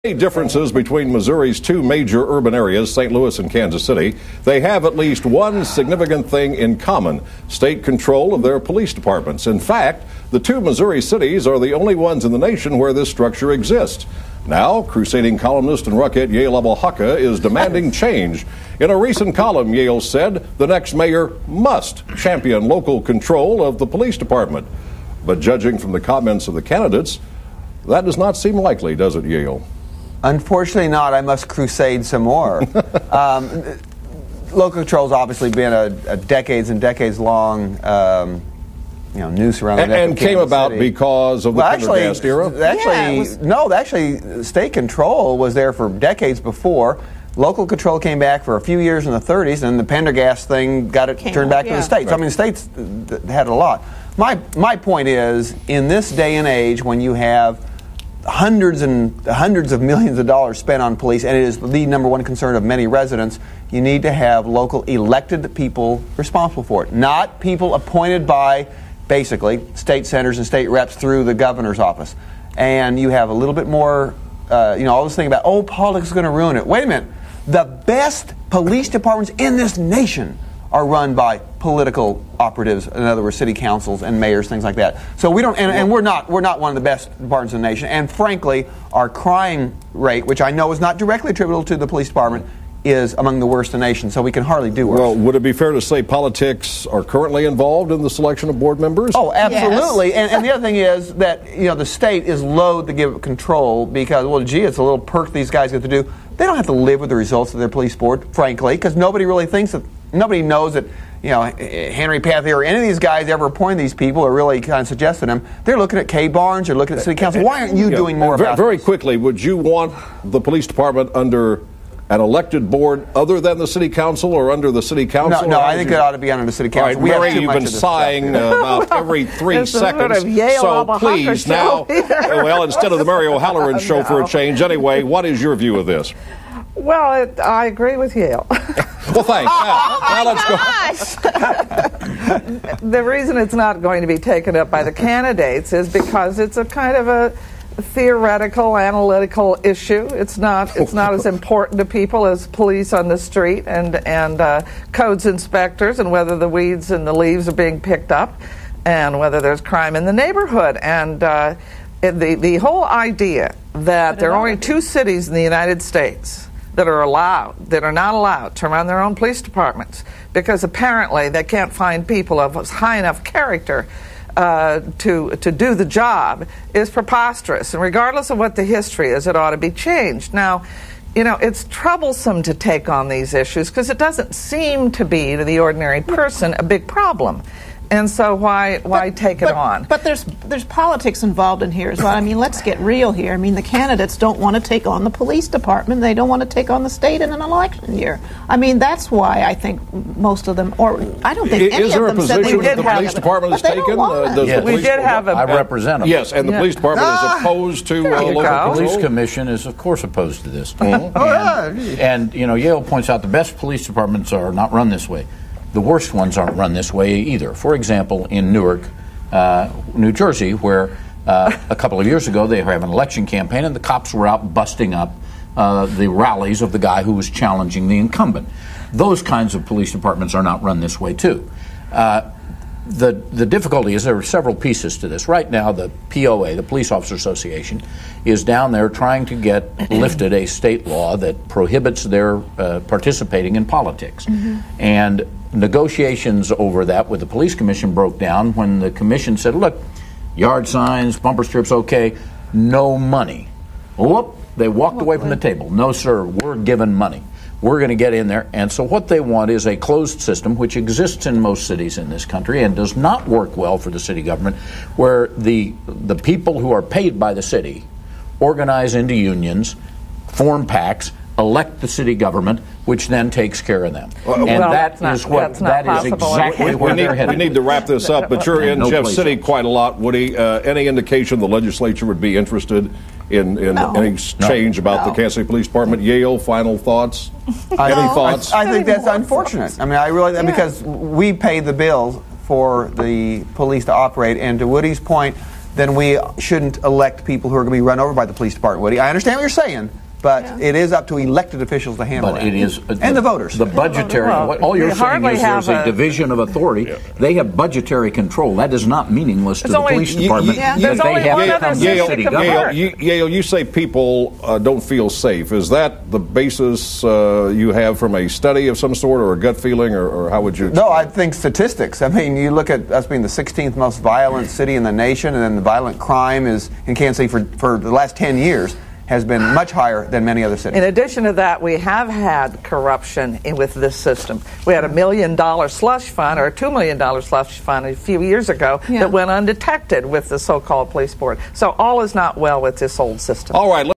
Differences between Missouri's two major urban areas, St. Louis and Kansas City, they have at least one significant thing in common: state control of their police departments. In fact, the two Missouri cities are the only ones in the nation where this structure exists. Now, crusading columnist and Rocket Yale Abelhaka is demanding change. In a recent column, Yale said the next mayor must champion local control of the police department. But judging from the comments of the candidates, that does not seem likely, does it, Yale? Unfortunately not. I must crusade some more. Local control's obviously been a decades and decades long noose around the neck and of came Kansas about City. Because of the Pendergast era? Actually, state control was there for decades before. Local control came back for a few years in the 30s, and the Pendergast thing got it turned back to the states. Right. I mean, the states had a lot. My point is, in this day and age, when you have hundreds of millions of dollars spent on police, and it is the number one concern of many residents, you need to have local elected people responsible for it, not people appointed by, basically, state senators and state reps through the governor's office. And you have a little bit more, all this thing about, politics is going to ruin it. Wait a minute. The best police departments in this nation are run by political operatives, in other words, city councils and mayors, things like that. So we don't, and we're not one of the best departments in the nation. And frankly, our crime rate, which I know is not directly attributable to the police department, is among the worst in the nation. So we can hardly do worse. Well, would it be fair to say politics are currently involved in the selection of board members? Oh, absolutely. Yes. And the other thing is that the state is loath to give control because, it's a little perk these guys get to do. They don't have to live with the results of their police board, frankly, because nobody knows that Henry Pathy or any of these guys ever appointed these people or really kind of suggested them. They're looking at Kay Barnes, they're looking at city council. Why aren't you doing more about Very this? quickly, would you want the police department under an elected board other than the city council or under the city council? No, I think it ought to be under the city council. All right, Mary, you've been sighing about every 3 seconds. So please now, instead of the Mary O'Halloran show for a change, anyway, what is your view of this? Well, I agree with Yale. Well, thanks. Now let's go. The reason it's not going to be taken up by the candidates is because it's a kind of a theoretical, analytical issue. It's not as important to people as police on the street and codes inspectors and whether the weeds and the leaves are being picked up and whether there's crime in the neighborhood. And the whole idea that there are only 2 cities in the United States that are not allowed to run their own police departments because apparently they can't find people of high enough character to do the job is preposterous. And regardless of what the history is, it ought to be changed. Now, it's troublesome to take on these issues because it doesn't seem to be, to the ordinary person, a big problem. And so why take it on? But there's politics involved in here as well. I mean, let's get real here. I mean, the candidates don't want to take on the police department. They don't want to take on the state in an election year. I mean, that's why I think most of them, or I don't think any of them said they Is there a position that the police department has taken? We did have a... I represent them. Yes, and the police department is opposed to local control. The police commission is, of course, opposed to this. And Yale points out the best police departments are not run this way. The worst ones aren't run this way either. For example, in Newark, New Jersey, where a couple of years ago they have an election campaign and the cops were out busting up the rallies of the guy who was challenging the incumbent. Those kinds of police departments are not run this way too. The difficulty is there are several pieces to this. Right now, the POA, the Police Officer Association, is down there trying to get lifted a state law that prohibits their participating in politics. And negotiations over that with the police commission broke down when the commission said, look, yard signs, bumper strips, okay, no money. Whoop, they walked away from the table. No, sir, we're giving money. We're going to get in there. And so what they want is a closed system, which exists in most cities in this country and does not work well for the city government, where the people who are paid by the city organize into unions, form PACs, elect the city government, which then takes care of them. That is exactly where they're headed. We need to wrap this up, but you're in Jeff City quite a lot, Woody. Any indication the legislature would be interested in any change about the Kansas City Police Department? Yale, final thoughts? Any thoughts? I think that's unfortunate. I mean, I really, because we pay the bill for the police to operate, and to Woody's point, then we shouldn't elect people who are going to be run over by the police department, Woody. I understand what you're saying, but it is up to elected officials to handle but that. it is and the voters. The budgetary. All you're saying is there's a division of authority. They have budgetary control. That is not meaningless to the police department. There's that only they one have other to come to city government. Yale, you say people don't feel safe. Is that the basis you have from a study of some sort, or a gut feeling, or how would you? No, I think statistics. I mean, you look at us being the 16th most violent city in the nation, and then the violent crime is in Kansas City for the last 10 years has been much higher than many other cities. In addition to that, we have had corruption with this system. We had $1 million slush fund, or a $2 million slush fund a few years ago that went undetected with the so-called police board. So all is not well with this old system. All right.